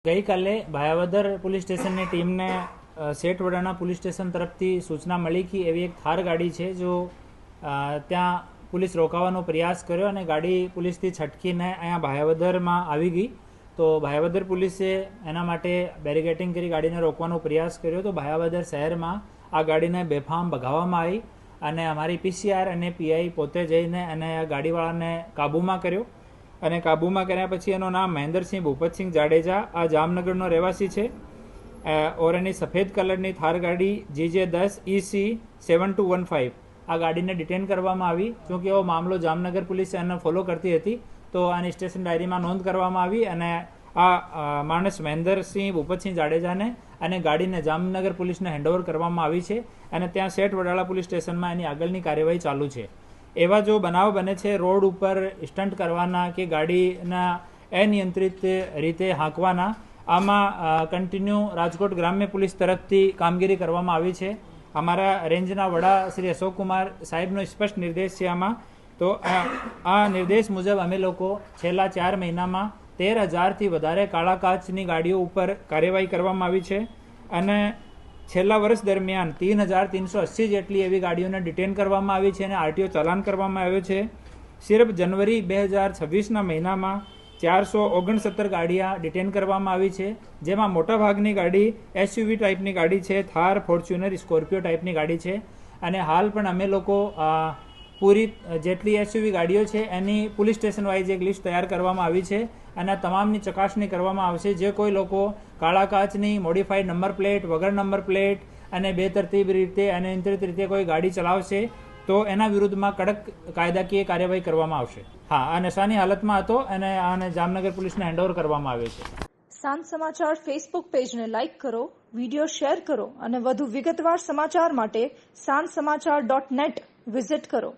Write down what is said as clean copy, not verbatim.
ગઈકાલે ભાયાવદર પોલીસ સ્ટેશનની ટીમને સેઠવડાના પોલીસ સ્ટેશન તરફથી સૂચના મળી કે એવી એક થાર ગાડી છે જો ત્યાં પોલીસ રોકાવાનો પ્રયાસ કર્યો અને ગાડી પોલીસથી છટકીને અહીંયા ભાયાવદરમાં આવી ગઈ. તો ભાયાવદર પોલીસે એના માટે બેરિકેટિંગ કરી ગાડીને રોકવાનો પ્રયાસ કર્યો. તો ભાયાવદર શહેરમાં આ ગાડીને બેફામ ભગાવવામાં આવી અને અમારી પીસીઆર અને પીઆઈ પોતે જઈને અને આ ગાડીવાળાને કાબૂમાં કર્યો. અને કાબૂમાં કર્યા પછી એનું નામ મહેન્દ્રસિંહ ભૂપતસિંહ જાડેજા આ જામનગરનો રહેવાસી છે ઓર એની સફેદ કલરની થાર ગાડી GJ10 EC 7215 આ ગાડીને ડિટેન કરવામાં આવી. જોકે એવો મામલો જામનગર પોલીસે એને ફોલો કરતી હતી તો આની સ્ટેશન ડાયરીમાં નોંધ કરવામાં આવી અને આ માણસ મહેન્દ્રસિંહ ભૂપતસિંહ જાડેજાને અને ગાડીને જામનગર પોલીસને હેન્ડઓવર કરવામાં આવી છે અને ત્યાં સેઠ વડાળા પોલીસ સ્ટેશનમાં એની આગળની કાર્યવાહી ચાલુ છે. એવા જો બનાવ બને છે રોડ ઉપર સ્ટન્ટ કરવાના કે ગાડીના અનિયંત્રિત રીતે હાંકવાના, આમાં કન્ટિન્યુ રાજકોટ ગ્રામ્ય પોલીસ તરફથી કામગીરી કરવામાં આવી છે. અમારા રેન્જના વડા શ્રી અશોકકુમાર સાહેબનો સ્પષ્ટ નિર્દેશ છે આમાં. તો આ નિર્દેશ મુજબ અમે લોકો છેલ્લા 4 મહિનામાં 13,000થી વધારે કાળા કાચની ગાડીઓ ઉપર કાર્યવાહી કરવામાં આવી છે અને છેલ્લા વર્ષ દરમિયાન 3,380 જેટલી એવી ગાડીઓને ડિટેન કરવામાં આવી છે અને આરટીઓ ચાલાન કરવામાં આવ્યો છે. સિર્ફ જનવરી 2026ના મહિનામાં 469 ગાડીઓ ડિટેન કરવામાં આવી છે, જેમાં મોટાભાગની ગાડી SUV ટાઈપની ગાડી છે, થાર, ફોર્ચ્યુનર, સ્કોર્પિયો ટાઈપની ગાડી છે. અને હાલ પણ અમે લોકો પૂરી જેટલી SUV ગાડીઓ છે એની પોલીસ સ્ટેશન વાઇઝ એક લિસ્ટ તૈયાર કરવામાં આવી છે અને તમામની ચકાસણી કરવામાં આવશે. જે કોઈ લોકો કાળા કાચની મોડિફાઈડ નંબર પ્લેટ, વગર નંબર પ્લેટ અને બેતરતીબ રીતે અને અનિયંત્રિત રીતે કોઈ ગાડી ચલાવશે તો એના વિરુદ્ધમાં કડક કાયદાકીય કાર્યવાહી કરવામાં આવશે. હા, આ નશાની હાલતમાં હતો અને આને જામનગર પોલીસને હેન્ડઓવર કરવામાં આવ્યો છે. સાંજ સમાચાર ફેસબુક પેજને લાઇક કરો, વિડીયો શેર કરો અને વધુ વિગતવાર સમાચાર માટે sanssamachar.net વિઝિટ કરો.